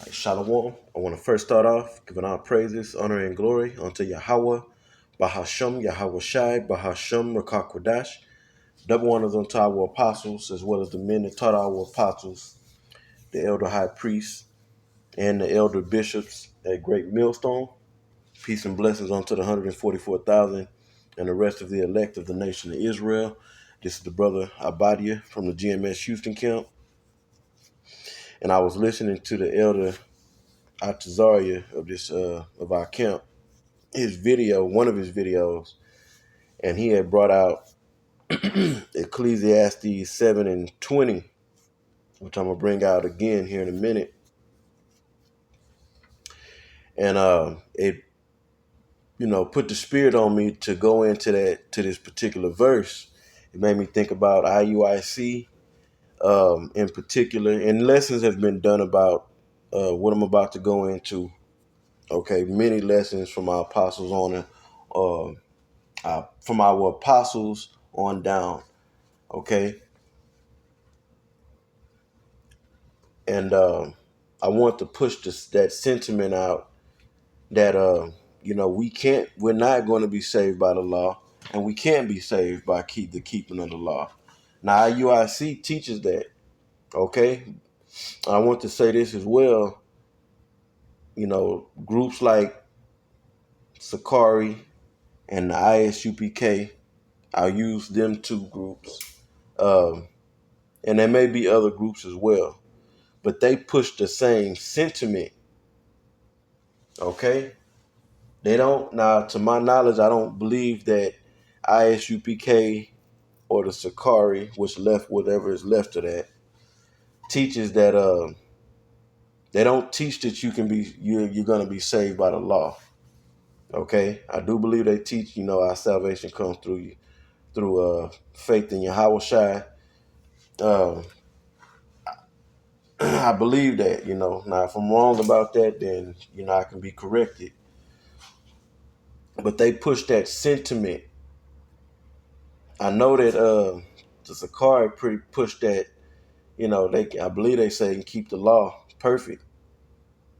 Shalom. I want to first start off giving our praises, honor, and glory unto Yahweh, Bahasham, Yahweh Shai, Bahasham, Rakakwadash. Double honors unto our apostles, as well as the men that taught our apostles, the elder high priests, and the elder bishops at Great Millstone. Peace and blessings unto the 144,000 and the rest of the elect of the nation of Israel. This is the brother Abadia from the GMS Houston camp. And I was listening to the elder Atazaria of our camp, one of his videos, and he had brought out Ecclesiastes 7:20, which I'm gonna bring out again here in a minute. And it put the spirit on me to go into this particular verse. It made me think about IUIC in particular, and lessons have been done about what I'm about to go into. Okay, many lessons from our apostles from our apostles on down. Okay, and I want to push that sentiment out that we're not going to be saved by the law, and we can't be saved by the keeping of the law. Now UIC teaches that. Okay, I want to say this as well. Groups like Sakari and the ISUPK, I'll use them two groups, and there may be other groups as well, but they push the same sentiment. Okay, they don't. Now, to my knowledge, I don't believe that ISUPK or the Sakari, which left whatever is left of that, teaches that they don't teach that you're going to be saved by the law. Okay, I do believe they teach our salvation comes through faith in Yahweh Shai. Uh, I believe that. Now if I'm wrong about that, then I can be corrected. But they push that sentiment. I know that the Sakari pretty push that. I believe they say keep the law perfect.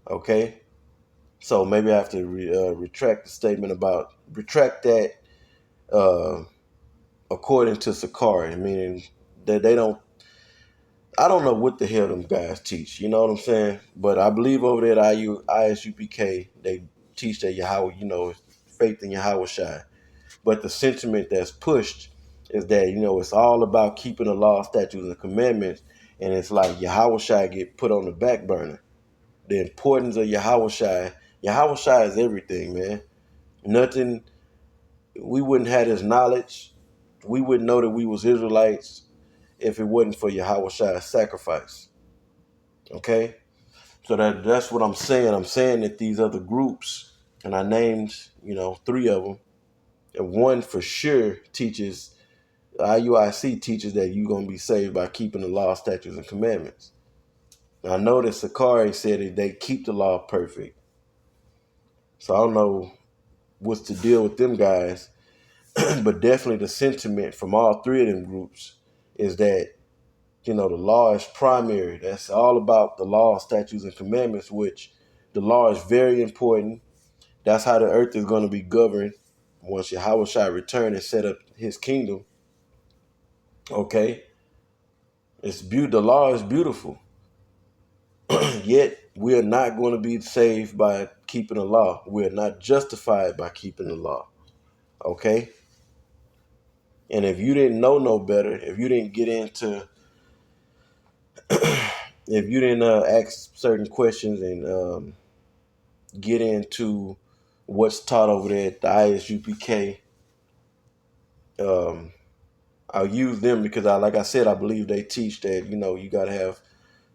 Okay, so maybe I have to retract that uh, according to Sakari, meaning that they don't. I don't know what the hell them guys teach. You know what I'm saying? But I believe over there at ISUPK, they teach that Yahweh, faith in Yahweh Shai. But the sentiment that's pushed is that, it's all about keeping the law, statutes, and commandments. And it's like Yahweh Shai get put on the back burner. The importance of Yahweh Shai is everything, man. Nothing, we wouldn't have his knowledge. We wouldn't know that we was Israelites if it wasn't for Yahweh Shai's sacrifice. Okay? So that's what I'm saying. I'm saying that these other groups, and I named, three of them, and one for sure teaches, IUIC teaches that you're going to be saved by keeping the law, statutes, and commandments. I know that Sakari said that they keep the law perfect. So I don't know what's to deal with them guys, but definitely the sentiment from all three of them groups is that, the law is primary. That's all about the law, statutes, and commandments, which the law is very important. That's how the earth is going to be governed once Yahweh Shai return and set up his kingdom. Okay? The law is beautiful. Yet we are not going to be saved by keeping the law. We are not justified by keeping the law. Okay? And if you didn't know no better, if you didn't get into if you didn't ask certain questions and get into what's taught over there at the ISUPK, I'll use them because like I said, I believe they teach that, you got to have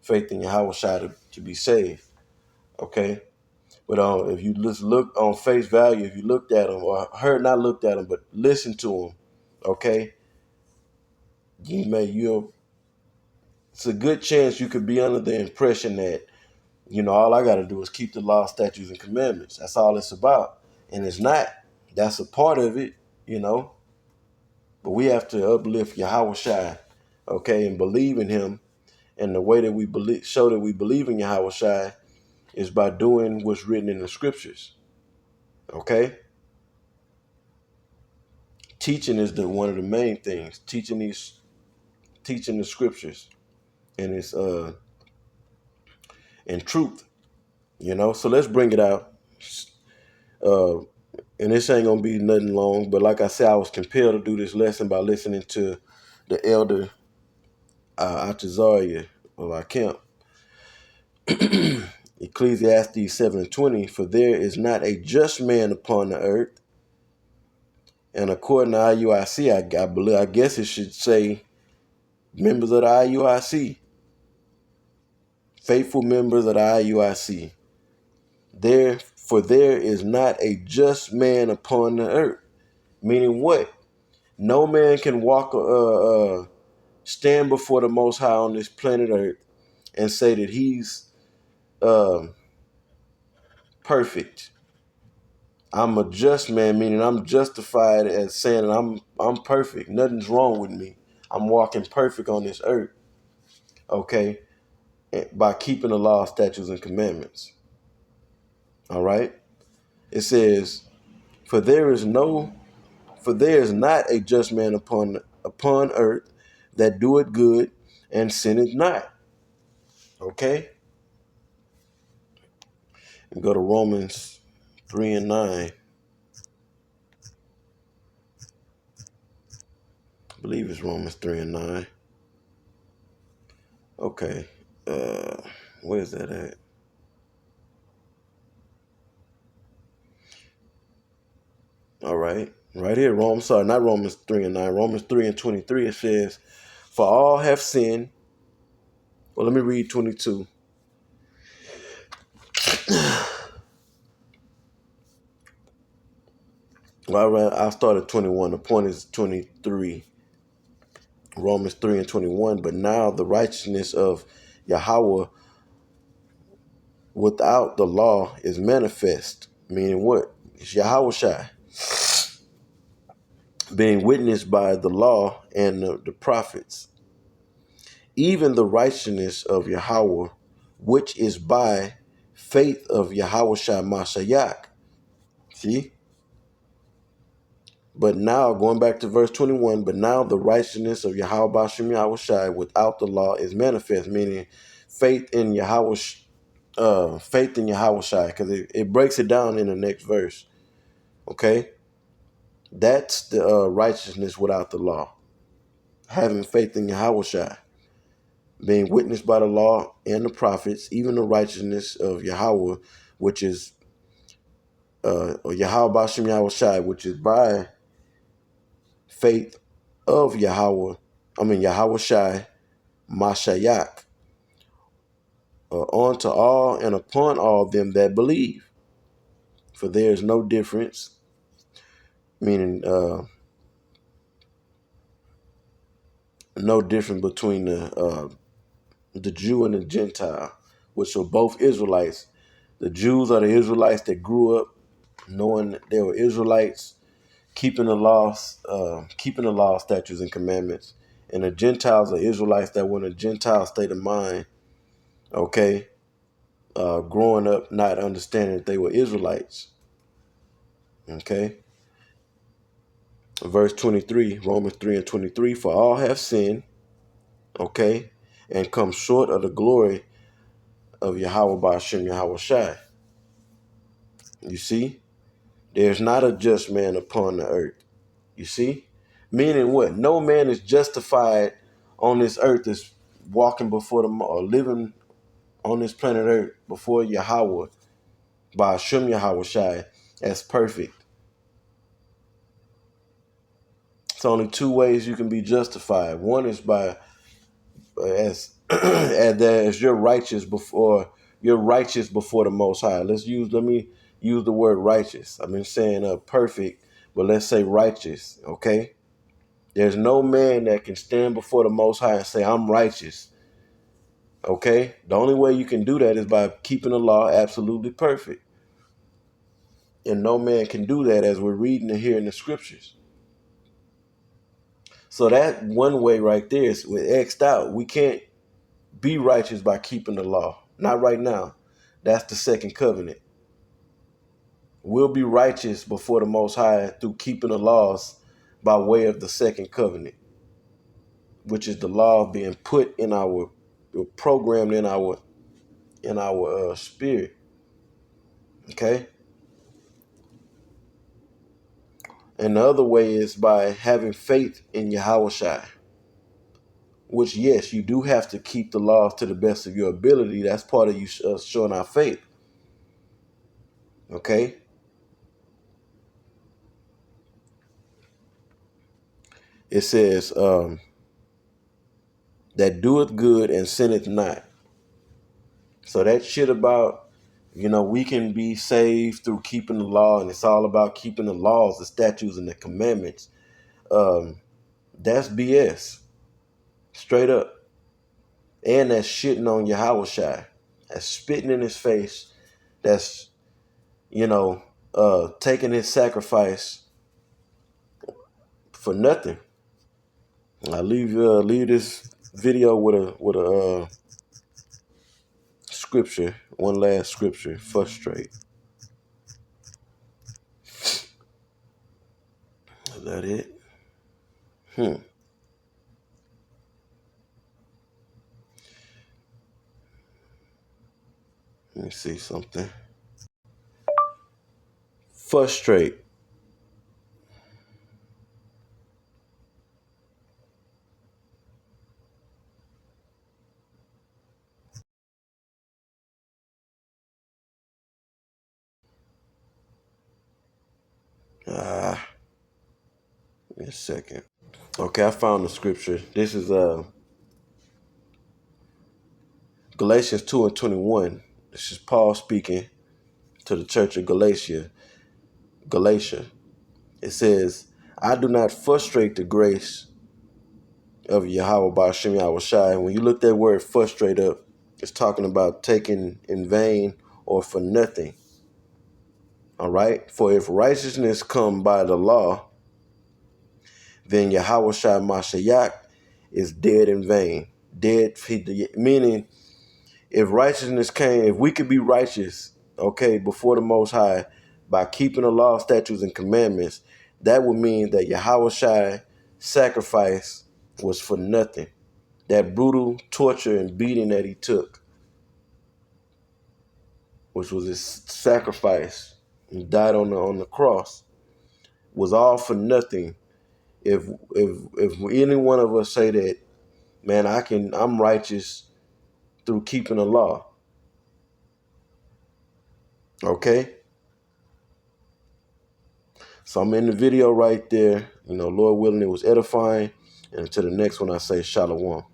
faith in Yahweh Shai to be saved. Okay. But if you just look on face value, if you looked at them not looked at them, but listened to them, okay, it's a good chance you could be under the impression that, all I got to do is keep the law, statutes, and commandments. That's all it's about. And it's not. That's a part of it, But we have to uplift Yahweh Shai, okay, and believe in him. And the way that we show that we believe in Yahweh Shai is by doing what's written in the scriptures. Okay? Teaching is the one of the main things. Teaching the scriptures and it's and truth, So let's bring it out. Uh and this ain't gonna be nothing long, but like I said, I was compelled to do this lesson by listening to the elder Atazariah of our camp. Ecclesiastes 7:20, for there is not a just man upon the earth. And according to IUIC, I believe, I guess it should say members of the IUIC, faithful members of the IUIC. For there is not a just man upon the earth. Meaning what? No man can stand before the Most High on this planet Earth and say that he's uh, perfect. I'm a just man, meaning I'm justified as saying I'm perfect. Nothing's wrong with me. I'm walking perfect on this earth. Okay, by keeping the law, statutes, and commandments. All right. It says, "For there is not a just man upon earth that doeth good and sinneth not." Okay. And go to Romans 3:9. I believe it's Romans 3:9. Okay. Where's that at? All right. Right here, not Romans 3:9. Romans 3:23, it says, "For all have sinned." Well, let me read 22. Well, I'll start at 21. The point is 23. Romans 3:21. But now the righteousness of Yahweh without the law is manifest. Meaning what? It's Yahweh Shai, being witnessed by the law and the prophets. Even the righteousness of Yahweh, which is by faith of Yahweh Shai Mashiach. See? But now, going back to verse 21, but now the righteousness of Yahweh Bashem Yahweh Shai without the law is manifest, meaning faith in Yahweh, Shai, because it breaks it down in the next verse. Okay? That's the righteousness without the law. Having faith in Yahweh Shai, being witnessed by the law and the prophets, even the righteousness of Yahweh, which is Yahweh Bashem Yahweh Shai, which is by faith of Yahweh Shai, Mashayak, unto all and upon all them that believe. For there is no difference, meaning no difference between the Jew and the Gentile, which are both Israelites. The Jews are the Israelites that grew up knowing they were Israelites, keeping the laws, statutes, and commandments. And the Gentiles are Israelites that were in a Gentile state of mind, okay, growing up not understanding that they were Israelites. Okay. Verse 23, Romans 3:23, for all have sinned, okay, and come short of the glory of Yahweh Ba'ashem Yahweh Shai. You see? There's not a just man upon the earth. You see? Meaning what? No man is justified on this earth is walking before or living on this planet earth before Yahweh Ba'ashem Yahweh Shai as perfect. It's only two ways you can be justified. One is by as you're righteous before the Most High. Let me use the word righteous. I've been saying perfect, but let's say righteous. Okay, there's no man that can stand before the Most High and say I'm righteous. Okay, the only way you can do that is by keeping the law absolutely perfect, and no man can do that as we're reading it here in the scriptures. So that one way right there is X'd out. We can't be righteous by keeping the law. Not right now. That's the second covenant. We'll be righteous before the Most High through keeping the laws by way of the second covenant, which is the law being put in our, programmed in our spirit. Okay. And the other way is by having faith in Yahweh Shai, which, yes, you do have to keep the laws to the best of your ability. That's part of you showing our faith. Okay. It says, that doeth good and sinneth not. So that shit about, we can be saved through keeping the law, and it's all about keeping the laws, the statutes, and the commandments. That's BS. Straight up. And that's shitting on Yahweh Shai. That's spitting in his face. That's, taking his sacrifice for nothing. I leave this video with a scripture, one last scripture. Frustrate. Is that it? Let me see something. Frustrate. Give me a second. Okay, I found the scripture. This is Galatians 2:21. This is Paul speaking to the church of Galatia. It says, I do not frustrate the grace of Yahweh by Hashem Yahweh Shai. When you look that word frustrate up, it's talking about taking in vain or for nothing. All right? For if righteousness come by the law, then Yahweh Shai Mashiach is dead in vain. Dead, meaning if righteousness came, if we could be righteous, okay, before the Most High by keeping the law, statutes, and commandments, that would mean that Yahweh Shai sacrifice was for nothing. That brutal torture and beating that he took, which was his sacrifice, and died on the cross, was all for nothing. If any one of us say that, man, I'm righteous through keeping the law. Okay? So I'm in the video right there. Lord willing, it was edifying. And until the next one, I say shalom.